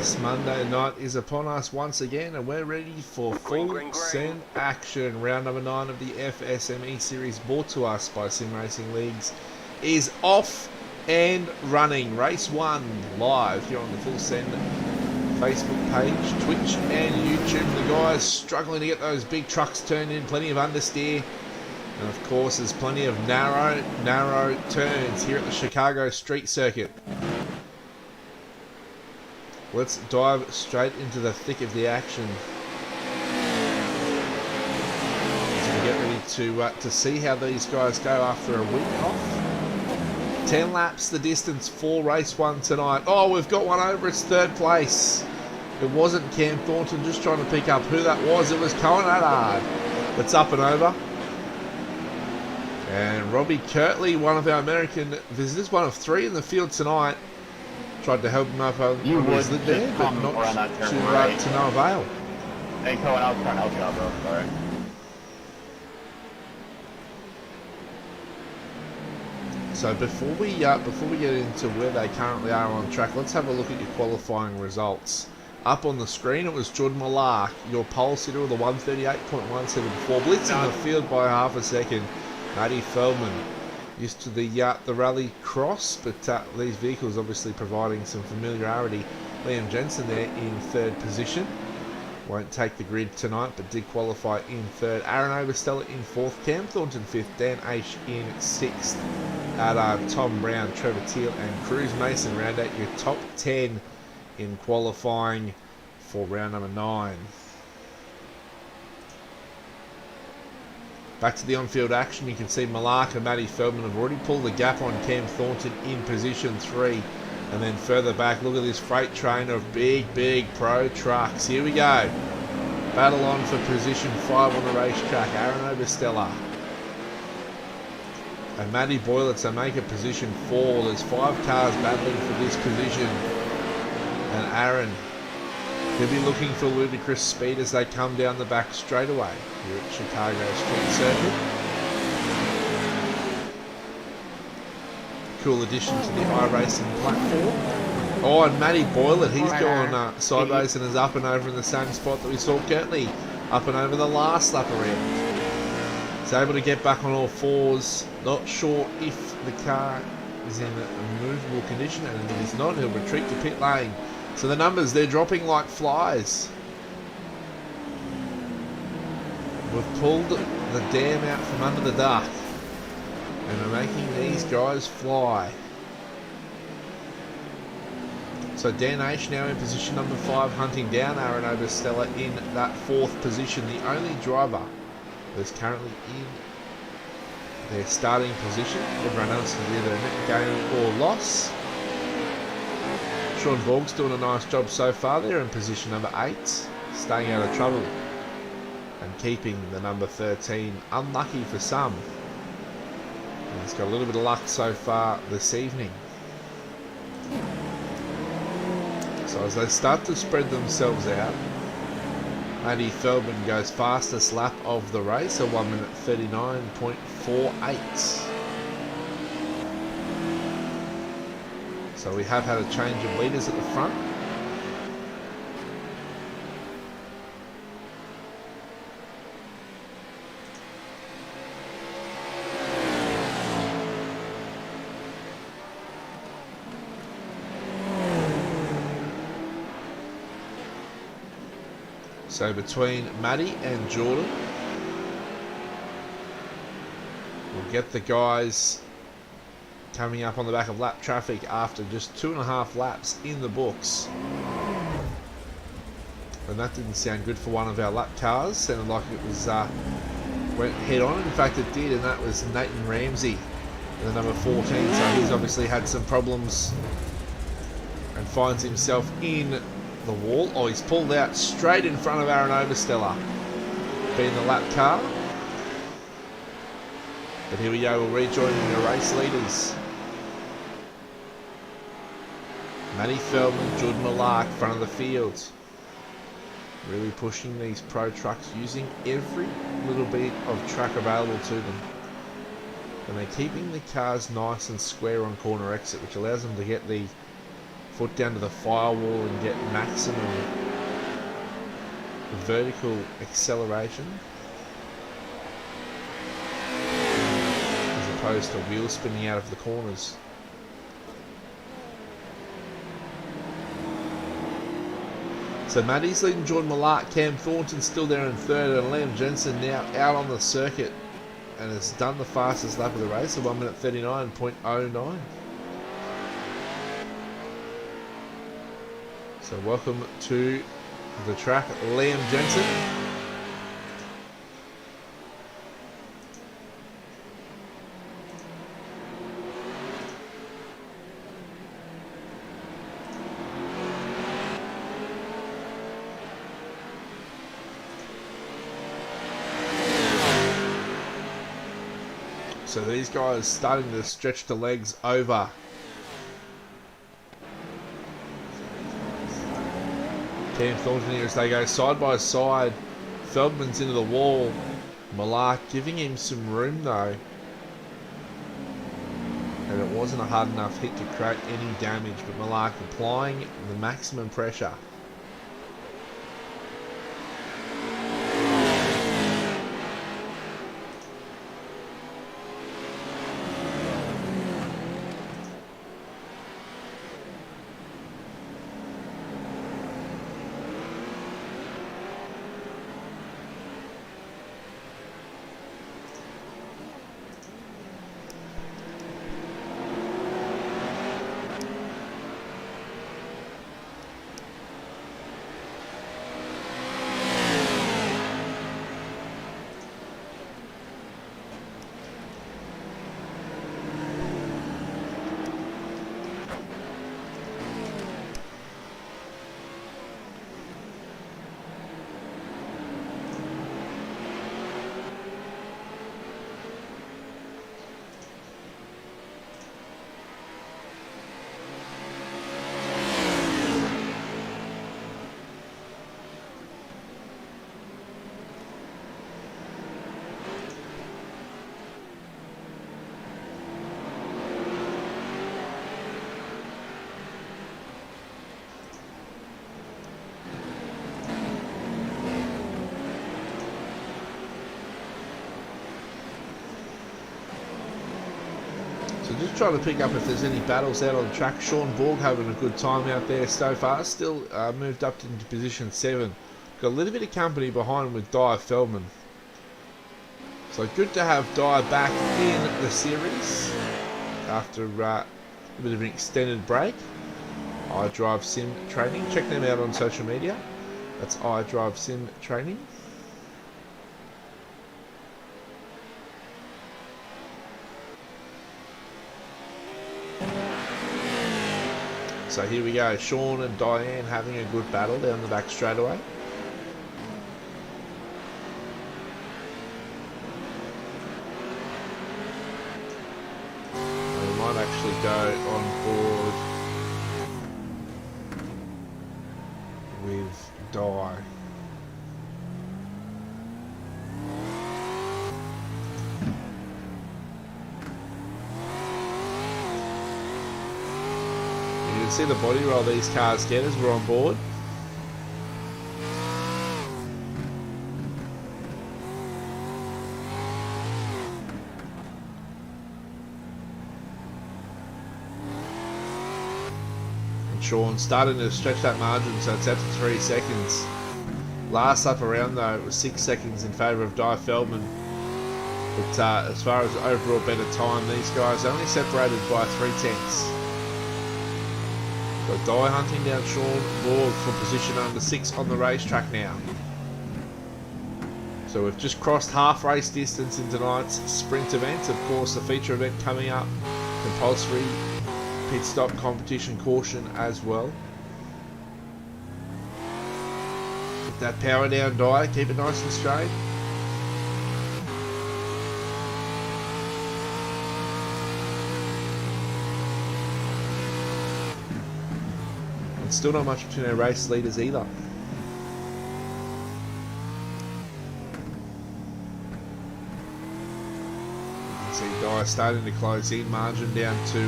Yes, Monday night is upon us once again, and we're ready for Fullsend action. Round number 9 of the FSM Eseries, brought to us by SimRacingleagues, is off and running. Race 1 live here on the Fullsend Facebook page, Twitch and YouTube. The guys struggling to get those big trucks turned in, plenty of understeer. And of course, there's plenty of narrow turns here at the Chicago street circuit. Let's dive straight into the thick of the action. As we get ready to see how these guys go after a week off. 10 laps the distance for race 1 tonight. Oh, we've got one over. It's third place. It wasn't Cam Thornton, just trying to pick up who that was. It was Cohen Haddad. It's up and over. And Robbie Kirtley, one of our American visitors, one of 3 in the field tonight. Tried to help him up on his lid there, but not to no avail. Hey, Cohen, I was trying to help you out, bro. Sorry. So before we get into where they currently are on track, let's have a look at your qualifying results. Up on the screen, it was Jordan Malark, your pole sitter with a 138.174, blitzing the field by half a second. Matty Feldman used to the rally cross, but these vehicles obviously providing some familiarity. Liam Jensen there in 3rd position. Won't take the grid tonight, but did qualify in 3rd. Aaron Overstella in 4th. Cam Thornton 5th. Dan Aish in 6th. At Tom Brown, Trevor Teal and Cruz Mason round out your top 10 in qualifying for round number 9. Back to the on-field action, you can see Malark and Matty Feldman have already pulled the gap on Cam Thornton in position 3. And then further back, look at this freight train of big pro trucks. Here we go. Battle on for position 5 on the racetrack. Aaron Overstella and Matty Boyle to make a position 4. There's 5 cars battling for this position. And Aaron could be looking for ludicrous speed as they come down the back straightaway here at Chicago Street Circuit. Cool addition to the iRacing platform. Oh, and Matty Boyle, he's gone sideways and is up and over in the same spot that we saw Kirtley up and over the last lap around. He's able to get back on all 4s. Not sure if the car is in a movable condition, and if it's not, he'll retreat to pit lane. So the numbers, they're dropping like flies. We've pulled the dam out from under the duck, and we're making these guys fly. So Dan Aish now in position number 5, hunting down Aaron Overstella in that 4th position. The only driver that's currently in their starting position. Everyone else is either a net gain or loss. Sean Borg's doing a nice job so far there in position number 8, staying out of trouble and keeping the number 13 unlucky for some. And he's got a little bit of luck so far this evening. So as they start to spread themselves out, Matty Feldman goes fastest lap of the race, a 1 minute 39.48. So we have had a change of leaders at the front. So between Matty and Jordan, we'll get the guys coming up on the back of lap traffic after just 2.5 laps in the books. And that didn't sound good for one of our lap cars. Sounded like it was went head on. In fact, it did, and that was Nathan Ramsey, the number 14. So he's obviously had some problems and finds himself in the wall. Oh, he's pulled out straight in front of Aaron Overstella, being the lap car. But here we go, we're rejoining the race leaders. Matty Feldman, Jordan Malark, front of the field. Really pushing these pro trucks, using every little bit of track available to them. And they're keeping the cars nice and square on corner exit, which allows them to get the foot down to the firewall and get maximum vertical acceleration as opposed to wheel spinning out of the corners. So Matty's leading Jordan Malart, Cam Thornton's still there in third, and Liam Jensen now out on the circuit and has done the fastest lap of the race at 1 minute 39.09. So welcome to the track, Liam Jensen. So these guys starting to stretch the legs over. Cam Thornton here as they go side by side. Feldman's into the wall. Malak giving him some room though. And it wasn't a hard enough hit to create any damage, but Malak applying the maximum pressure. Just trying to pick up if there's any battles out on the track. Sean Borg having a good time out there so far. Still moved up into position 7. Got a little bit of company behind with Dyer Feldman. So good to have Dyer back in the series after a bit of an extended break. iDrive Sim Training. Check them out on social media. That's iDrive Sim Training. So here we go, Sean and Diane having a good battle down the back straightaway. We might actually go on board with Di. You can see the body roll these cars get as we're on board. And Sean starting to stretch that margin, so it's out to 3 seconds. Last lap around though, it was 6 seconds in favour of Dyer Feldman. But as far as overall better time, these guys only separated by 3/10. Got Dye hunting down Sean Borg for position under 6 on the racetrack now. So we've just crossed half race distance in tonight's sprint event. Of course, the feature event coming up, compulsory pit stop competition caution as well. Get that power down, Dye. Keep it nice and straight. Still not much between our race leaders either. See Dyer starting to close in, margin down to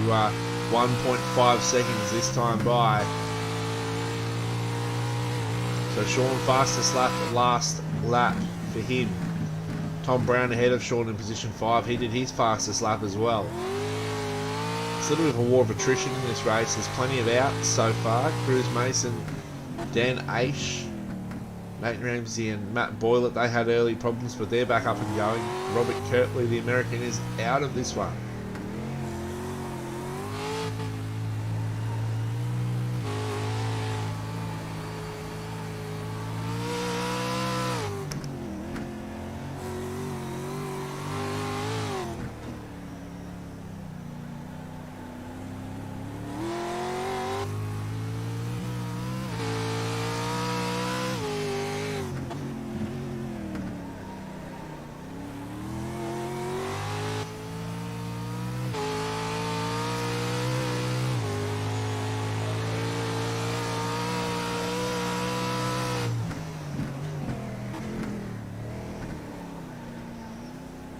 1.5 seconds this time by. So Sean fastest lap, last lap for him. Tom Brown ahead of Sean in position 5. He did his fastest lap as well. It's a little bit of a war of attrition in this race. There's plenty of outs so far. Cruz Mason, Dan Aish, Nate Ramsey and Matt Boylett, they had early problems, but they're back up and going. Robert Kirtley, the American, is out of this one.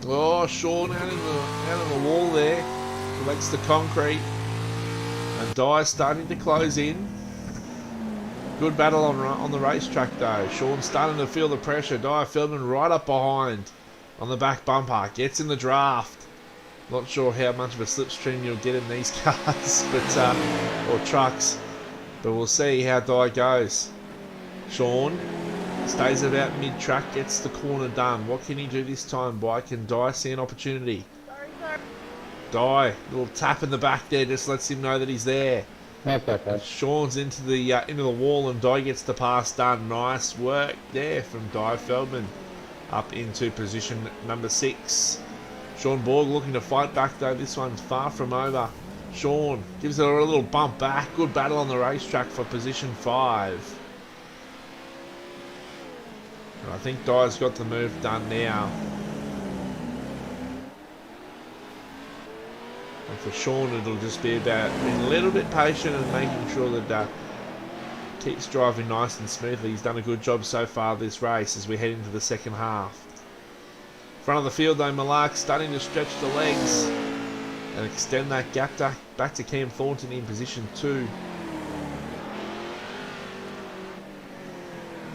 Oh, Sean out in the wall there. Collects the concrete. And Dyer's starting to close in. Good battle on the racetrack though. Sean starting to feel the pressure. Dyer Feldman right up behind on the back bumper. Gets in the draft. Not sure how much of a slipstream you'll get in these cars, but or trucks. But we'll see how Dyer goes. Sean stays about mid-track, gets the corner done. What can he do this time, Boy? Can Dyer see an opportunity? Sorry. Dyer, little tap in the back there, just lets him know that he's there. Sean's into the wall and Dyer gets the pass done. Nice work there from Dyer Feldman. Up into position number 6. Sean Borg looking to fight back though. This one's far from over. Sean gives it a little bump back. Good battle on the racetrack for position 5. And I think Dyer's got the move done now. And for Sean, it'll just be about being a little bit patient and making sure that keeps driving nice and smoothly. He's done a good job so far this race as we head into the second half. Front of the field though, Malark starting to stretch the legs and extend that gap back to Cam Thornton in position 2.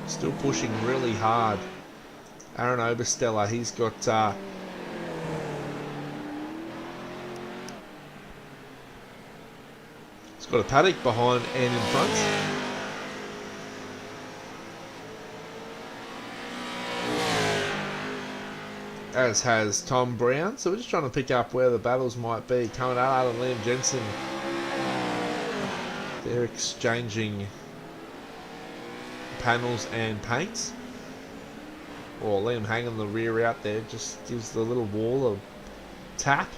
Still pushing really hard. Aaron Obersteller, he's got a paddock behind and in front. As has Tom Brown. So we're just trying to pick up where the battles might be. Coming out and Liam Jensen. They're exchanging panels and paints. Or Liam hanging the rear out there just gives the little wall a tap.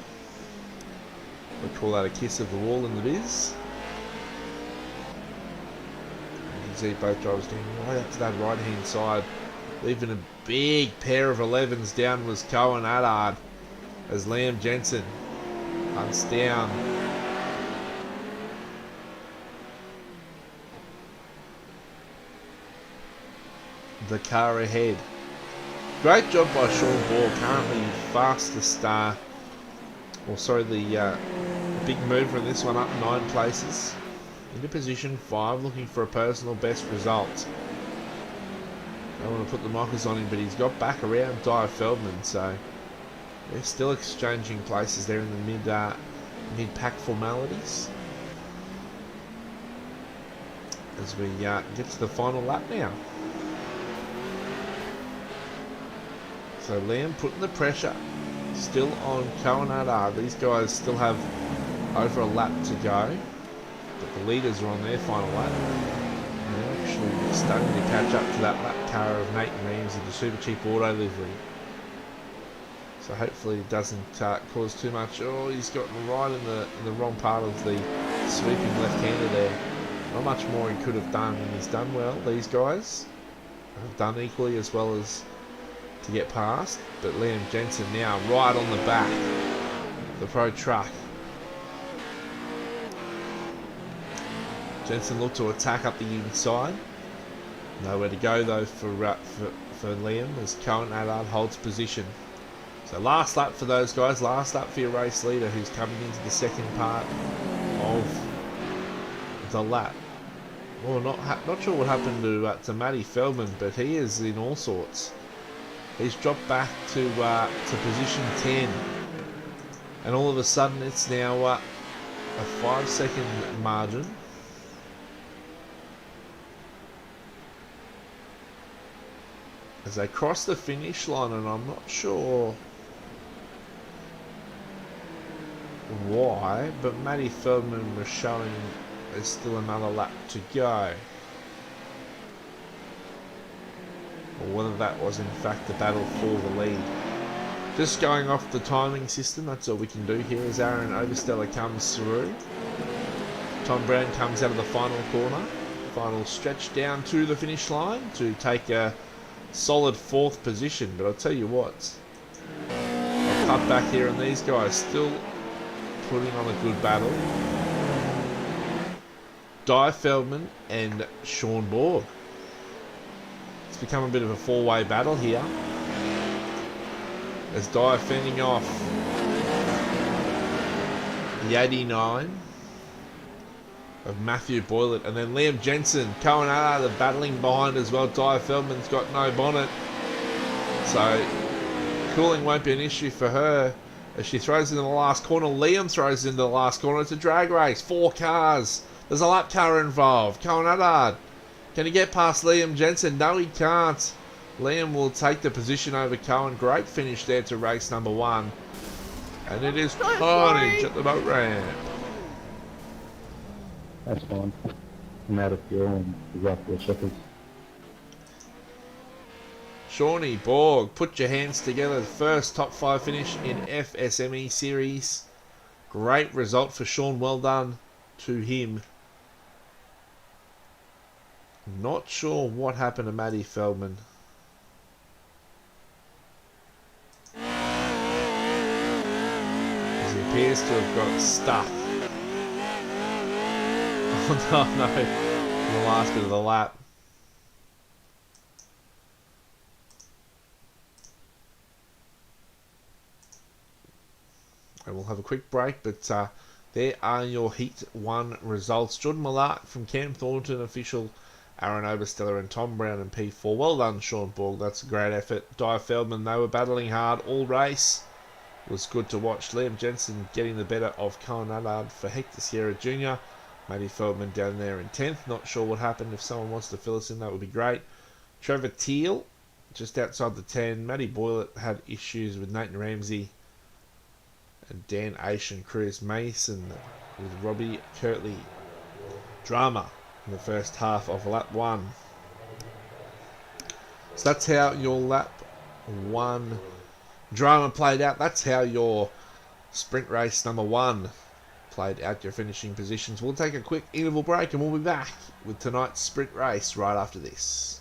We call that a kiss of the wall in the biz. You can see both drivers going right up to that right hand side. Leaving a big pair of 11s down was Cohen Allard as Liam Jensen hunts down the car ahead. Great job by Sean Ball, currently fastest the big mover in this one, up 9 places into position 5, looking for a personal best result. I don't want to put the mockers on him, but he's got back around Dyer Feldman, so they're still exchanging places there in the mid-pack formalities as we get to the final lap now. So Liam putting the pressure still on Cohen Adar. These guys still have over a lap to go, but the leaders are on their final lap. They're actually starting to catch up to that lap car of Nate Ramsey, the Super Cheap Auto livery. So hopefully it doesn't cause too much. Oh, he's gotten right in the wrong part of the sweeping left-hander there. Not much more he could have done, and he's done well. These guys have done equally as well as to get past. But Liam Jensen now right on the back of the Pro Truck. Jensen looked to attack up the inside. Nowhere to go though for Liam as Cohen Allard holds position. So last lap for those guys, last lap for your race leader who's coming into the second part of the lap. Well, not sure what happened to Matty Feldman, but he is in all sorts. He's dropped back to position 10, and all of a sudden it's now a 5-second margin. As they cross the finish line, and I'm not sure why, but Matty Feldman was showing there's still another lap to go. Or whether that was in fact the battle for the lead. Just going off the timing system, that's all we can do here as Aaron Oversteller comes through. Tom Brown comes out of the final corner. Final stretch down to the finish line to take a solid 4th position. But I'll tell you what, I'll cut back here and these guys still putting on a good battle. Di Feldman and Sean Borg. It's become a bit of a 4-way battle here. As Di fending off the 89 of Matthew Boylett, and then Liam Jensen, Cohen Allard are battling behind as well. Di Feldman's got no bonnet, so cooling won't be an issue for her as she throws into the last corner. Liam throws into the last corner. It's a drag race, 4 cars. There's a lap car involved. Cohen Allard, can he get past Liam Jensen? No, he can't. Liam will take the position over Cohen. Great finish there to race number 1. And it is carnage at the boat ramp. That's fine. I'm out of fuel and rough the shippers. Shawnee Borg, put your hands together. The first top 5 finish in FSM Eseries. Great result for Sean. Well done to him. Not sure what happened to Matty Feldman. As he appears to have got stuck. Oh no, in the last bit of the lap. And we'll have a quick break, but there are your Heat 1 results. Jordan Mallark from Cam Thornton, official Aaron Oversteller and Tom Brown in P4. Well done, Sean Borg. That's a great effort. Di Feldman, they were battling hard all race. It was good to watch. Liam Jensen getting the better of Cohen Allard for Hector Sierra Jr. Matty Feldman down there in 10th. Not sure what happened. If someone wants to fill us in, that would be great. Trevor Teal, just outside the 10. Matty Boylett had issues with Nathan Ramsey and Dan Aish, Chris Mason with Robbie Kirtley. Drama in the first half of lap 1. So that's how your lap 1 drama played out. That's how your sprint race number 1 played out, your finishing positions. We'll take a quick interval break and we'll be back with tonight's sprint race right after this.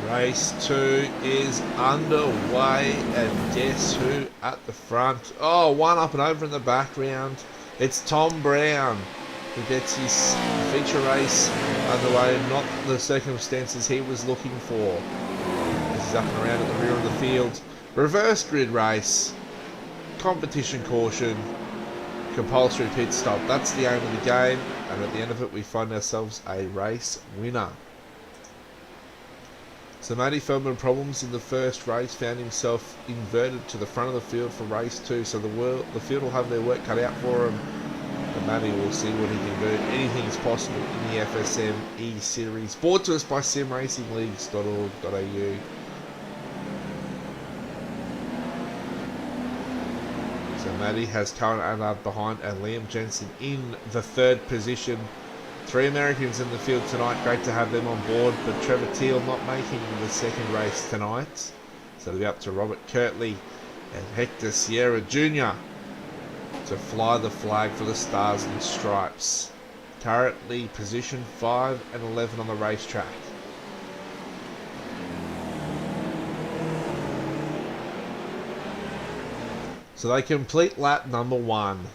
Race 2 is underway, and guess who at the front? Oh, one up and over in the background. It's Tom Brown who gets his feature race underway, not the circumstances he was looking for. This is up and around at the rear of the field. Reverse grid race, competition caution, compulsory pit stop. That's the aim of the game, and at the end of it we find ourselves a race winner. So Matty Feldman problems in the first race, found himself inverted to the front of the field for race 2, so the field will have their work cut out for him, and Matty will see what he can do. Anything is possible in the FSM E-Series, brought to us by SimRacingleagues.org.au. So Matty has Cohen Allard behind and Liam Jensen in the 3rd position. 3 Americans in the field tonight, great to have them on board, but Trevor Teal not making the 2nd race tonight. So it'll be up to Robert Kirtley and Hector Sierra Jr. to fly the flag for the Stars and Stripes. Currently position 5 and 11 on the racetrack. So they complete lap number 1.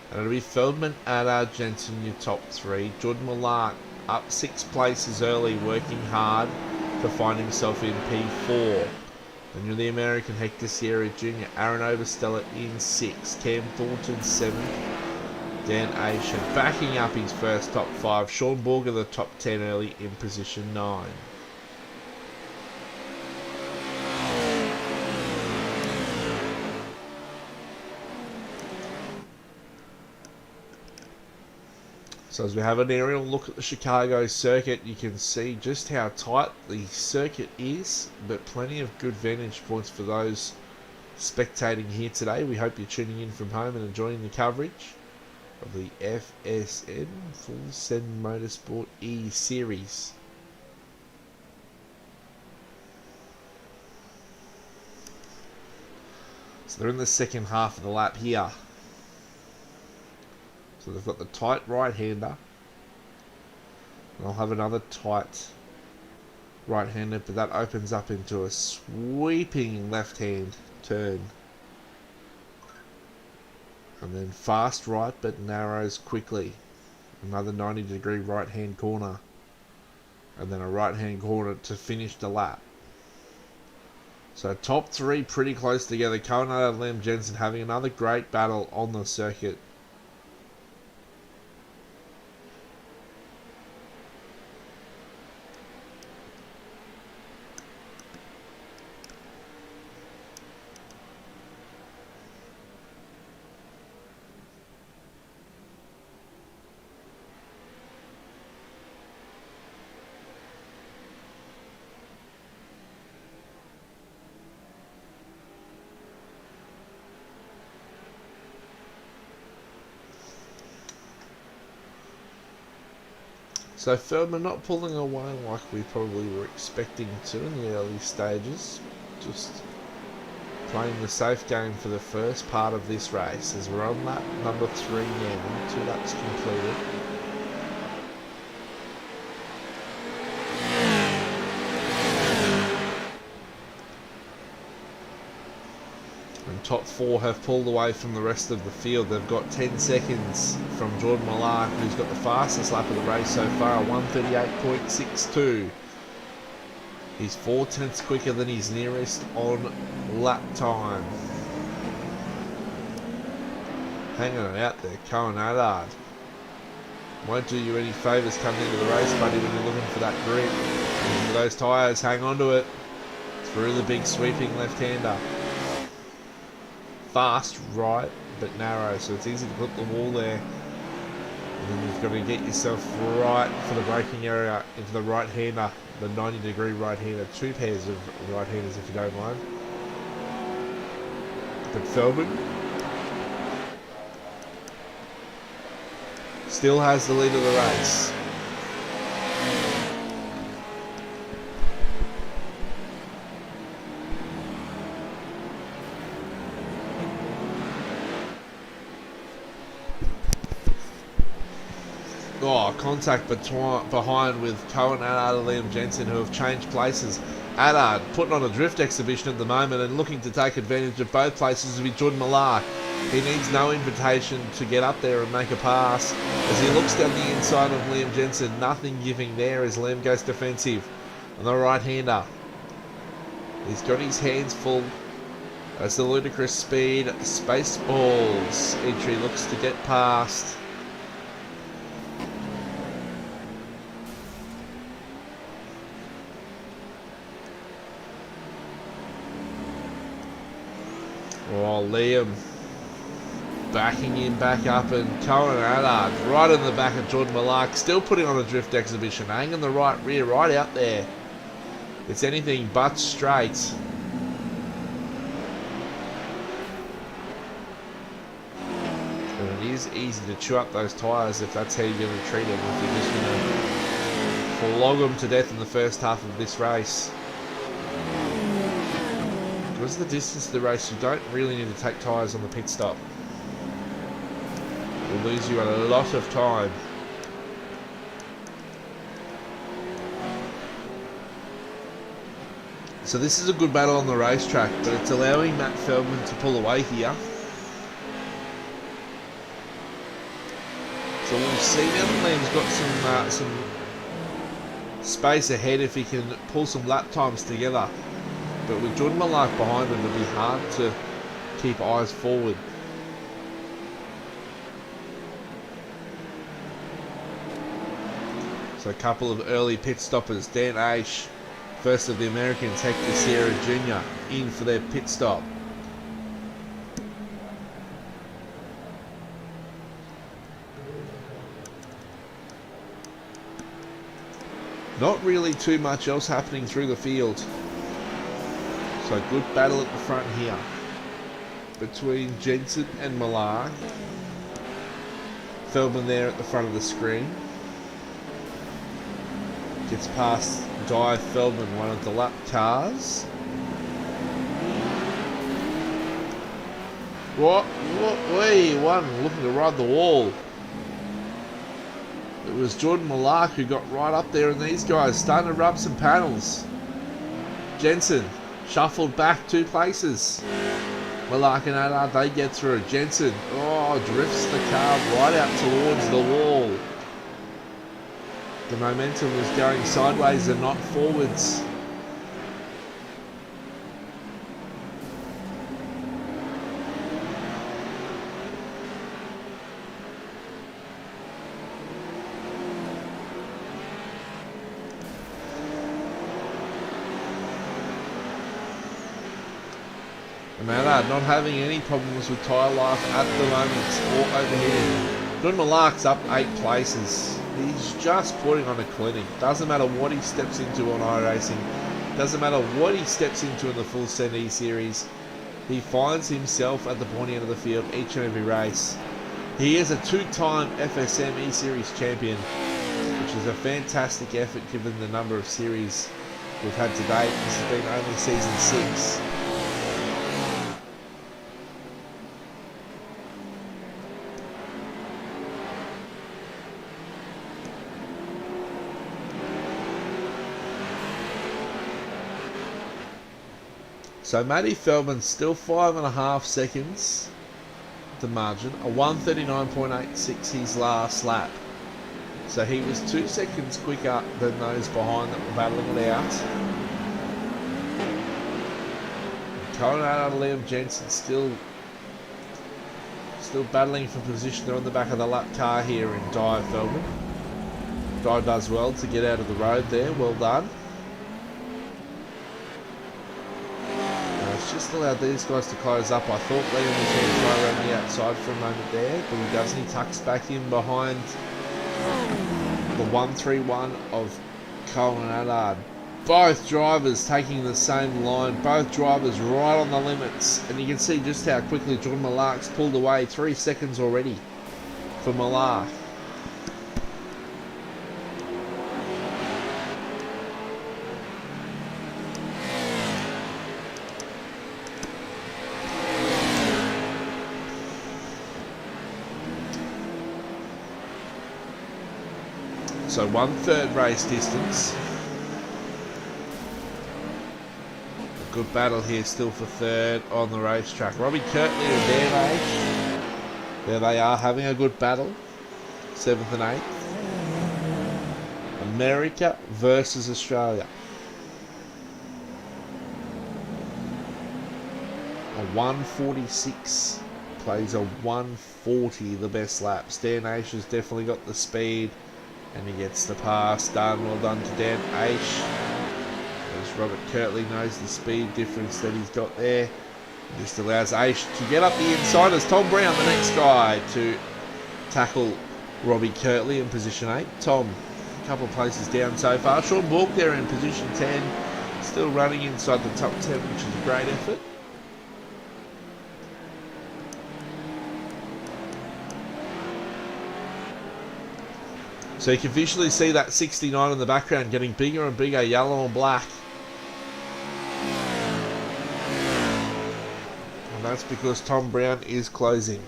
And it'll be Feldman, Allard, Jensen, your top 3. Jordan Millar up 6 places early, working hard to find himself in P4. And you're the American Hector Sierra Jr. Aaron Oversteller in 6. Cam Thornton 7th. Dan Aisha backing up his first top 5. Sean Borger the top 10 early in position 9. So as we have an aerial look at the Chicago circuit, you can see just how tight the circuit is, but plenty of good vantage points for those spectating here today. We hope you're tuning in from home and enjoying the coverage of the FSM Fullsend Motorsport E-Series. So they're in the second half of the lap here. So they've got the tight right-hander. And I'll have another tight right-hander, but that opens up into a sweeping left-hand turn. And then fast right, but narrows quickly. Another 90-degree right-hand corner. And then a right-hand corner to finish the lap. So top 3 pretty close together. Cohen and Liam Jensen having another great battle on the circuit. So Feldman not pulling away like we probably were expecting to in the early stages. Just playing the safe game for the first part of this race as we're on lap number 3 now. 2 laps completed. And top 4 have pulled away from the rest of the field. They've got 10 seconds from Jordan Millar, who's got the fastest lap of the race so far, 1:38.62. He's 4/10 quicker than his nearest on lap time. Hanging it out there, Cohen Allard. Won't do you any favours coming into the race, buddy, when you're looking for that grip. And those tyres, hang on to it. Through the big sweeping left-hander. Fast right, but narrow, so it's easy to put the wall there. And then you've got to get yourself right for the braking area into the right-hander, the 90-degree right-hander. 2 pairs of right-handers if you don't mind. But Feldman still has the lead of the race. contact behind with Cohen Allard and Liam Jensen, who have changed places. Allard putting on a drift exhibition at the moment and looking to take advantage of both places with Jordan Millar. He needs no invitation to get up there and make a pass. As he looks down the inside of Liam Jensen, nothing giving there as Liam goes defensive on the right-hander. He's got his hands full. As the ludicrous speed, Spaceballs entry looks to get past. Oh, Liam backing him back up, and Cohen Allard right in the back of Jordan Millar, still putting on a drift exhibition, hanging the right rear right out there. It's anything but straight. And it is easy to chew up those tyres if that's how you're going to treat them, if you're just going to flog them to death in the first half of this race. Because of the distance of the race, you don't really need to take tyres on the pit stop. It will lose you a lot of time. So this is a good battle on the racetrack, but it's allowing Matt Feldman to pull away here. So we'll see now that Liam's got some space ahead if he can pull some lap times together. But with Jordan Millar behind him, it'll be hard to keep eyes forward. So a couple of early pit stoppers. Dan Aish, first of the Americans, Hector Sierra Jr. in for their pit stop. Not really too much else happening through the field. So good battle at the front here between Jensen and Millar. Feldman there at the front of the screen. Gets past Di Feldman, one of the lap cars. One looking to ride the wall. It was Jordan Millar who got right up there, and these guys starting to rub some panels. Jensen shuffled back 2 places. Millar and Allard, they get through. Jensen, drifts the car right out towards the wall. The momentum was going sideways and not forwards. And Allard not having any problems with tyre life at the moment, or overheating. Jordan Millar's up 8 places. He's just putting on a clinic. Doesn't matter what he steps into on iRacing. Doesn't matter what he steps into in the Fullsend E-Series. He finds himself at the pointy end of the field each and every race. He is a 2-time FSM E-Series champion, which is a fantastic effort given the number of series we've had to date. This has been only season 6. So Matty Feldman still 5.5 seconds the margin, a 1:39.86 his last lap. So he was 2 seconds quicker than those behind that were battling it out. Cohen Allard and Liam Jensen still battling for position. They're on the back of the lap car here in Di Feldman. Di does well to get out of the road there, well done. Just allowed these guys to close up. I thought Liam was going to try around the outside for a moment there, but he doesn't. He tucks back in behind the 131 of Cohen Allard. Both drivers taking the same line, both drivers right on the limits, and you can see just how quickly Jordan Millar's pulled away. 3 seconds already for Millar. So 1/3 race distance. A good battle here still for third on the racetrack. Robbie Kirtley and Dan Age. There they are having a good battle. 7th and 8th. America versus Australia. A 146 plays a 140 the best laps. Dan Aish has definitely got the speed and he gets the pass done. Well done to Dan Aish. As Robert Kirtley knows the speed difference that he's got there. Just allows Aish to get up the inside as Tom Brown, the next guy, to tackle Robbie Kirtley in position 8. Tom, a couple of places down so far. Sean Borg there in position 10, still running inside the top 10, which is a great effort. So you can visually see that 69 in the background getting bigger and bigger, yellow and black. And that's because Tom Brown is closing.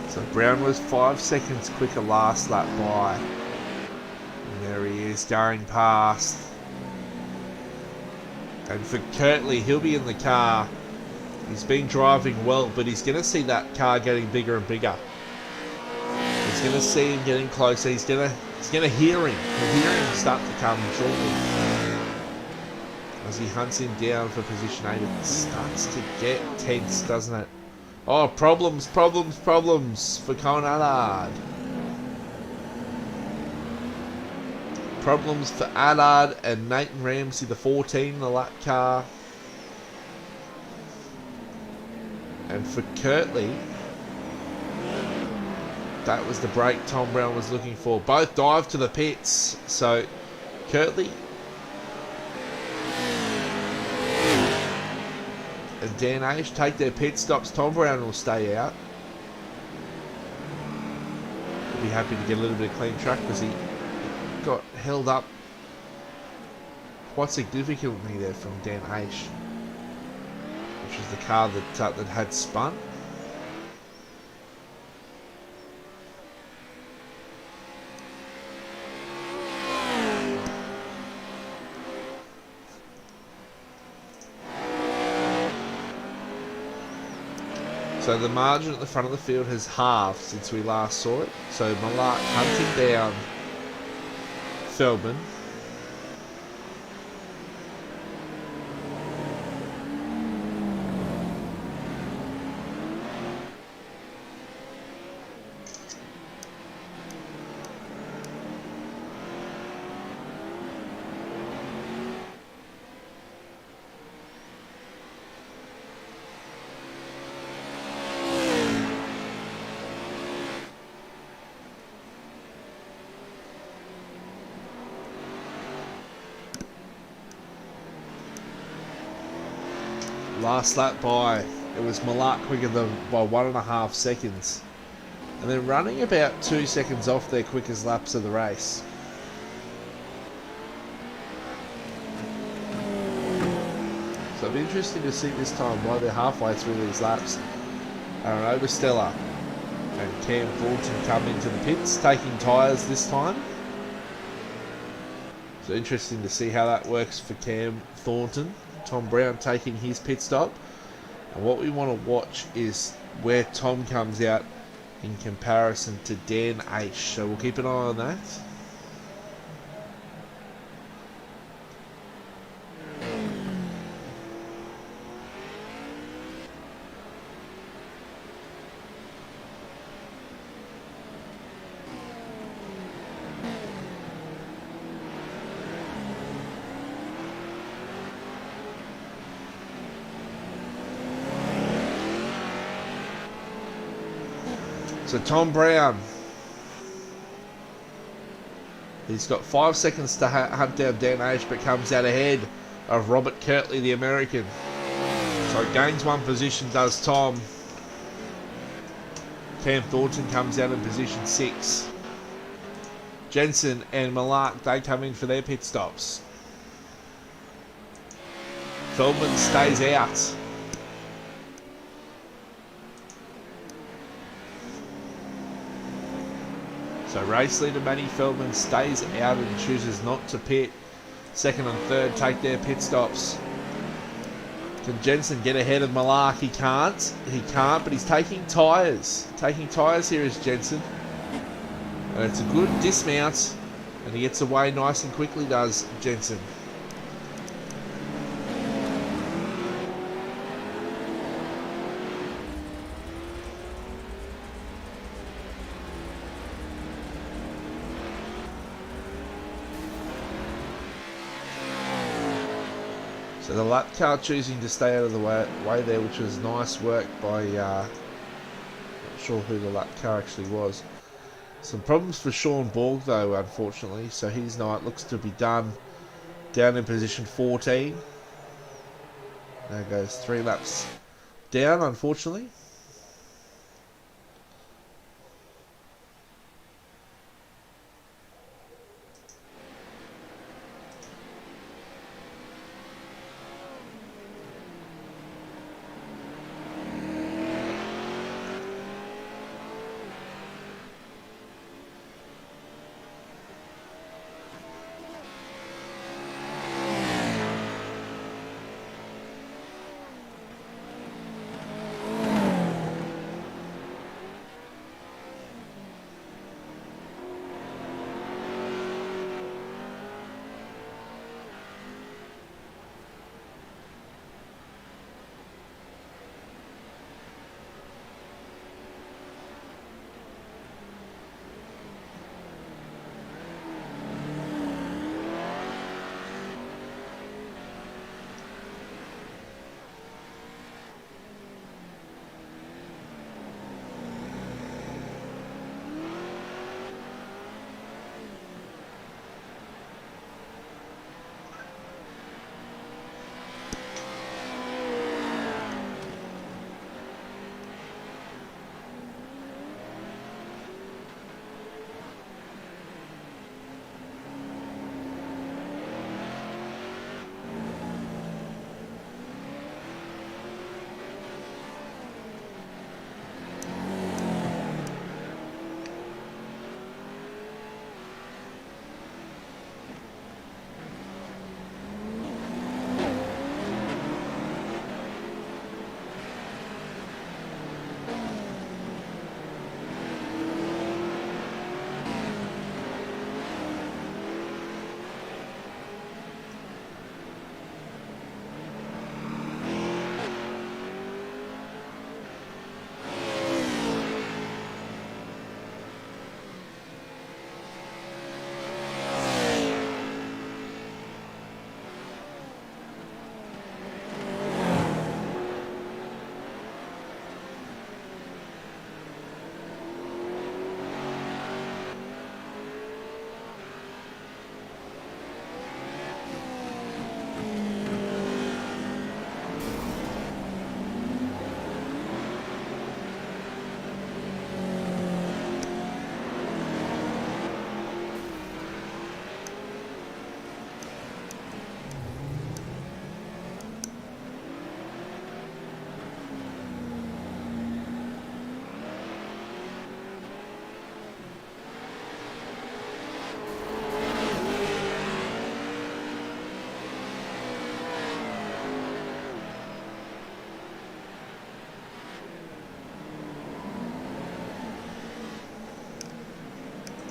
So Brown was 5 seconds quicker last lap by. And there he is going past. And for Kirtley, he'll be in the car. He's been driving well, but he's going to see that car getting bigger and bigger. He's going to see him getting closer. He's going to hear him. He'll hear him start to come shortly. As he hunts him down for position 8, it starts to get tense, doesn't it? Oh, problems for Colin Allard. Problems for Allard and Nathan Ramsey, the 14 in the lap car. And for Kirtley, that was the break Tom Brown was looking for. Both dive to the pits. So Kirtley and Dan Aish take their pit stops. Tom Brown will stay out. He'll be happy to get a little bit of clean track because he got held up quite significantly there from Dan Aish, which is the car that had spun. So the margin at the front of the field has halved since we last saw it. So Malak hunting down Feldman. Last lap by, it was Malak quicker than by 1.5 seconds. And then running about 2 seconds off their quickest laps of the race. So it'll be interesting to see this time why they're halfway through these laps. Aaron Obersteller and Cam Thornton come into the pits, taking tyres this time. So interesting to see how that works for Cam Thornton. Tom Brown taking his pit stop. And what we want to watch is where Tom comes out in comparison to Dan Aish. So we'll keep an eye on that. So Tom Brown, he's got 5 seconds to hunt down Dan Aish, but comes out ahead of Robert Kirtley, the American. Right, gains 1 position, does Tom. Cam Thornton comes out in position 6. Jensen and Malark, they come in for their pit stops. Feldman stays out. So race leader Matty Feldman stays out and chooses not to pit. Second and third take their pit stops. Can Jensen get ahead of Malark? He can't. He can't, but he's taking tyres. Taking tyres here is Jensen. And it's a good dismount. And he gets away nice and quickly, does Jensen. So the lap car choosing to stay out of the way there, which was nice work by, not sure who the lap car actually was. Some problems for Sean Borg though, unfortunately, so his night looks to be done down in position 14. There goes 3 laps down, unfortunately.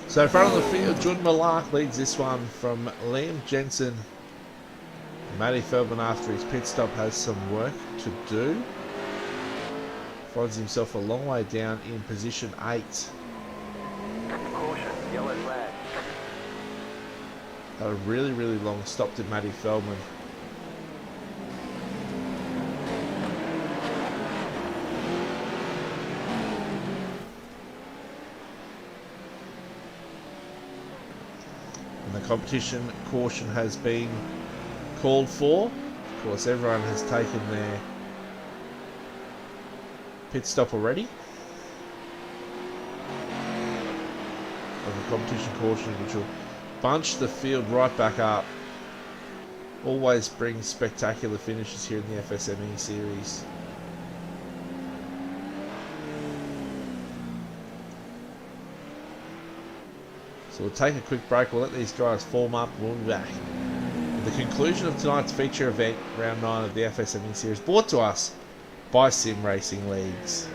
So front of the field, Jordan Malark leads this one from Liam Jensen. Matty Feldman, after his pit stop, has some work to do. Finds himself a long way down in position 8. Caution, yellow flag. A really, really long stop to Matty Feldman. And the competition caution has been called for. Of course, everyone has taken their pit stop already. Of a competition caution, which will bunch the field right back up. Always brings spectacular finishes here in the FSM Eseries. So we'll take a quick break, we'll let these guys form up, and we'll be back. At the conclusion of tonight's feature event, round 9 of the FSM Eseries, brought to us by SimRacingleagues.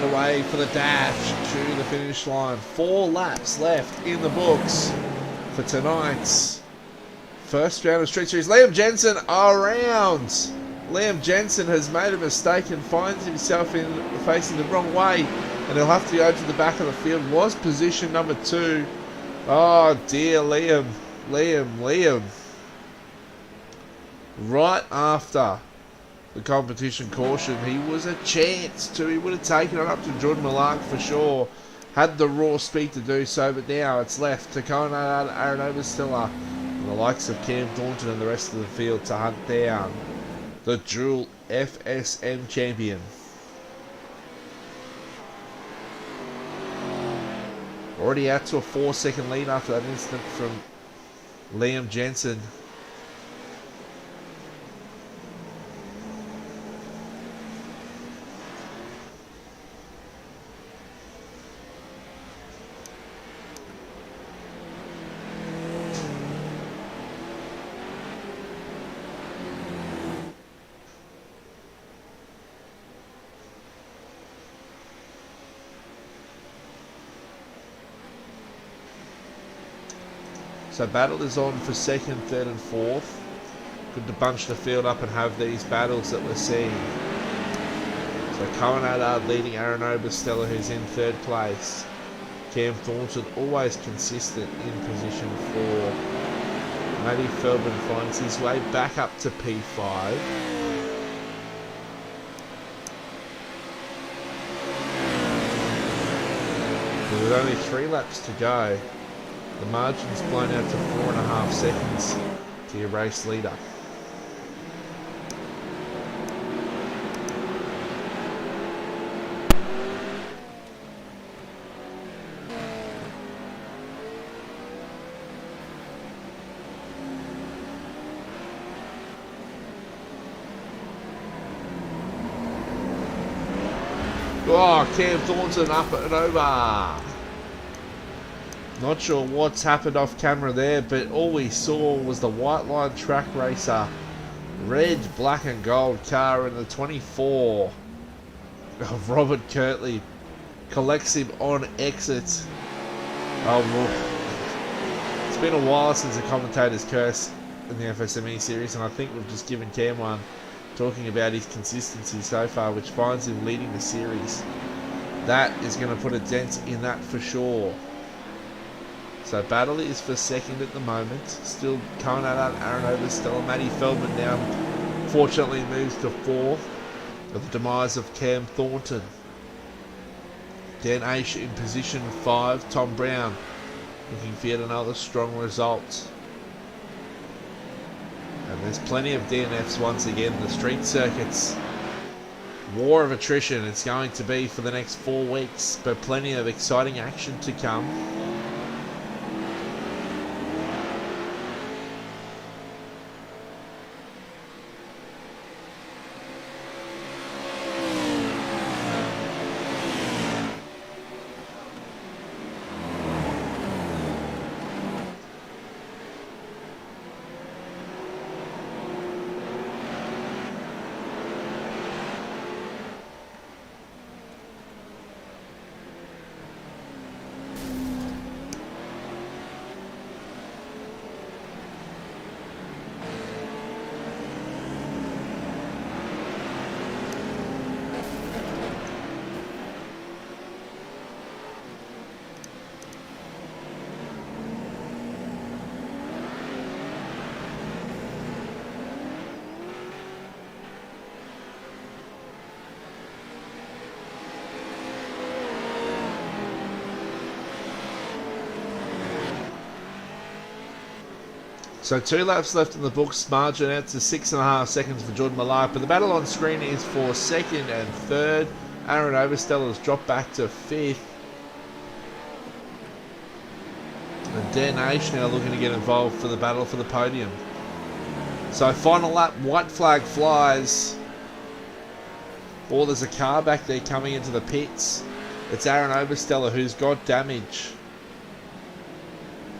underway for the dash to the finish line. 4 laps left in the books for tonight's first round of Street Series. Liam Jensen around. Liam Jensen has made a mistake and finds himself facing the wrong way, and he'll have to go to the back of the field. Was position number 2. Oh dear, Liam. Right after the competition caution, he was a chance to. He would have taken it up to Jordan Malark for sure. Had the raw speed to do so, but now it's left to Aaron Overstiller and the likes of Cam Thornton and the rest of the field to hunt down the dual FSM champion. Already out to a 4-second lead after that incident from Liam Jensen. So battle is on for 2nd, 3rd and 4th. Good to bunch the field up and have these battles that we're seeing. So Cohen Adard leading Aaron Obersteller, who's in 3rd place. Cam Thornton always consistent in position 4. Matty Feldman finds his way back up to P5. With only 3 laps to go, the margin's blown out to 4.5 seconds to your race leader. Oh, Cam Thornton up and over. Not sure what's happened off camera there, but all we saw was the white line track racer. Red, black and gold car in the 24 of Robert Kirtley. Collects him on exit. Oh, look. It's been a while since the commentator's curse in the FSM Eseries, and I think we've just given Cam one, talking about his consistency so far, which finds him leading the series. That is going to put a dent in that for sure. So battle is for 2nd at the moment. Still coming out Aaron Overstiller. Matty Feldman now fortunately moves to 4th with the demise of Cam Thornton. Dan Aish in position 5. Tom Brown looking for yet another strong result. And there's plenty of DNFs once again. The street circuits, war of attrition it's going to be for the next 4 weeks, but plenty of exciting action to come. So 2 laps left in the books, margin out to 6.5 seconds for Jordan Malark, but the battle on screen is for 2nd and 3rd. Aaron Overstiller has dropped back to 5th. And Dan Aish now looking to get involved for the battle for the podium. So final lap, white flag flies. Oh, there's a car back there coming into the pits. It's Aaron Overstiller who's got damage.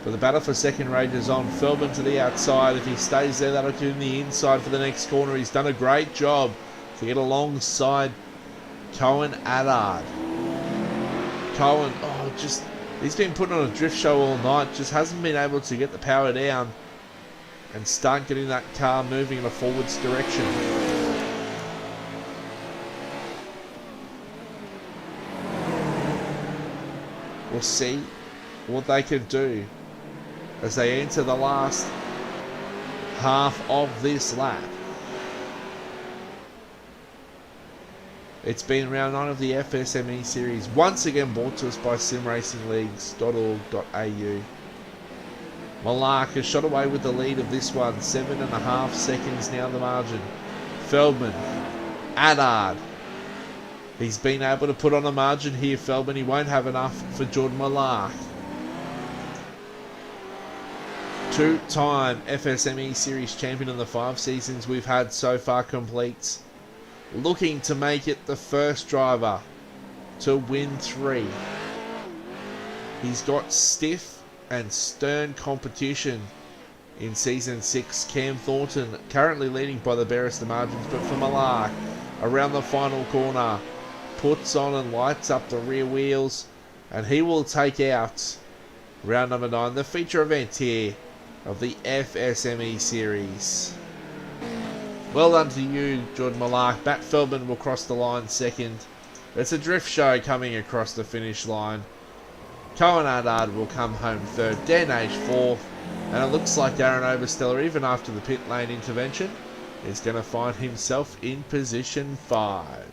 But the battle for 2nd rages on. Feldman to the outside. If he stays there, that'll give him the inside for the next corner. He's done a great job to get alongside Cohen Adard. Cohen, he's been putting on a drift show all night, just hasn't been able to get the power down and start getting that car moving in a forwards direction. We'll see what they can do as they enter the last half of this lap. It's been round 9 of the FSM Eseries, once again brought to us by SimRacingleagues.org.au. Malark has shot away with the lead of this one, 7.5 seconds now the margin. Feldman, Adard. He's been able to put on a margin here, Feldman. He won't have enough for Jordan Malark. Two-time FSM Eseries champion in the 5 seasons we've had so far completes. Looking to make it the first driver to win 3. He's got stiff and stern competition in Season 6. Cam Thornton currently leading by the barest of margins, but for Malark, around the final corner, puts on and lights up the rear wheels, and he will take out round number 9, the feature event here of the FSM Series. Well done to you, Jordan Malark. Matt Feldman will cross the line second. It's a drift show coming across the finish line. Cohen Ardard will come home third, Dan H fourth, and it looks like Darren Obersteller, even after the pit lane intervention, is going to find himself in position 5.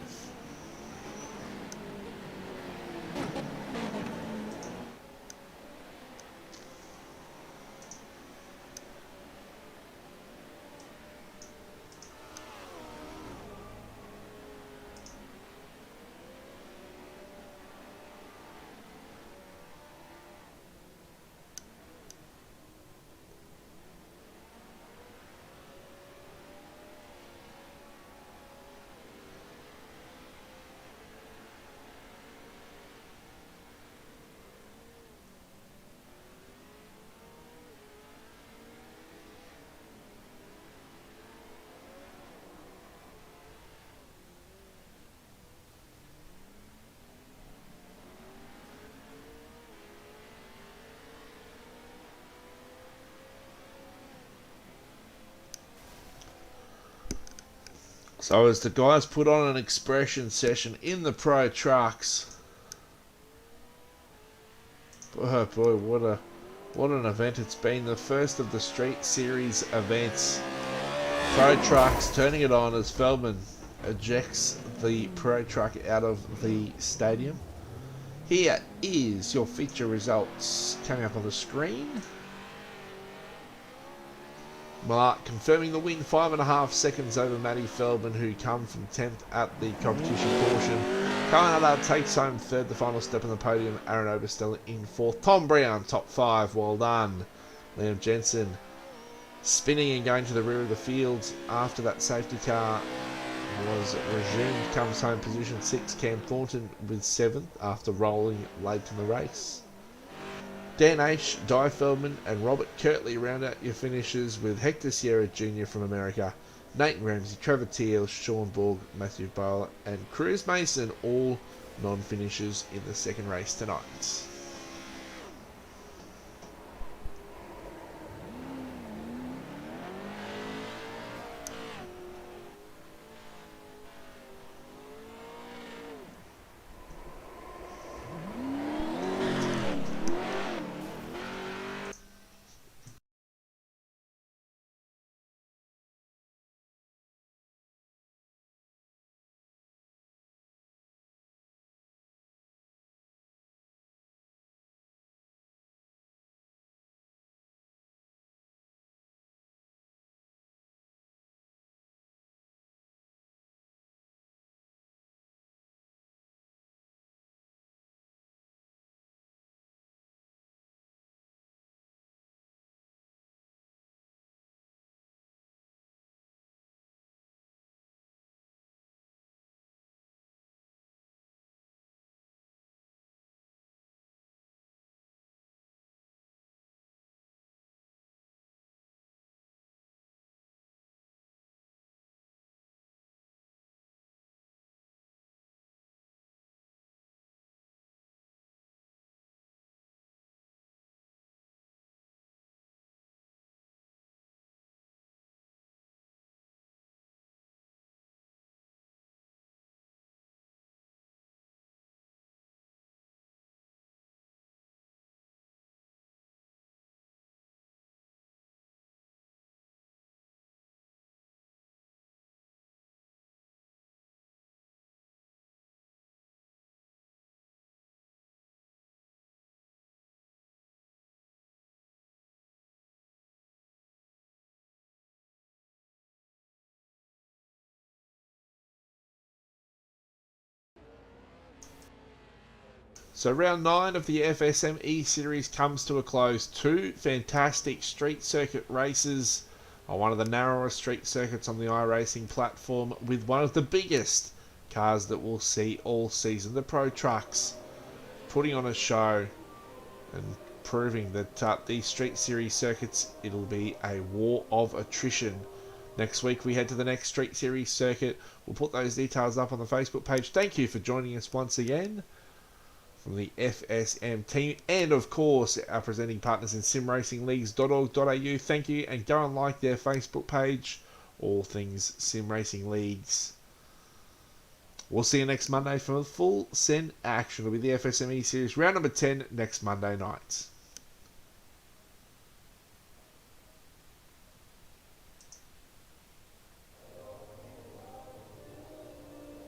So as the guys put on an expression session in the Pro Trucks, oh boy, what an event it's been. The first of the Street Series events. Pro Trucks turning it on as Feldman ejects the Pro Truck out of the stadium. Here is your feature results coming up on the screen. Malark confirming the win, 5.5 seconds over Matty Feldman, who come from 10th at the competition portion. Cohen Ardard takes home third, the final step on the podium. Aaron Obersteller in 4th. Tom Brown, top 5, well done. Liam Jensen spinning and going to the rear of the field after that safety car was resumed. Comes home position 6. Cam Thornton with 7th after rolling late in the race. Dan H, Di Feldman and Robert Kirtley round out your finishes, with Hector Sierra Jr. from America, Nathan Ramsey, Trevor Teal, Sean Borg, Matthew Bowler and Cruz Mason all non-finishers in the second race tonight. So round 9 of the FSM Eseries comes to a close. 2 fantastic street circuit races on one of the narrowest street circuits on the iRacing platform, with one of the biggest cars that we'll see all season. The Pro Trucks putting on a show and proving that these street series circuits, it'll be a war of attrition. Next week we head to the next street series circuit. We'll put those details up on the Facebook page. Thank you for joining us once again from the FSM team, and of course our presenting partners in SimRacingleagues.org.au. Thank you, and go and like their Facebook page, all things Sim Racing Leagues. We'll see you next Monday for full send action. It'll be the FSM Eseries round number 10 next Monday night.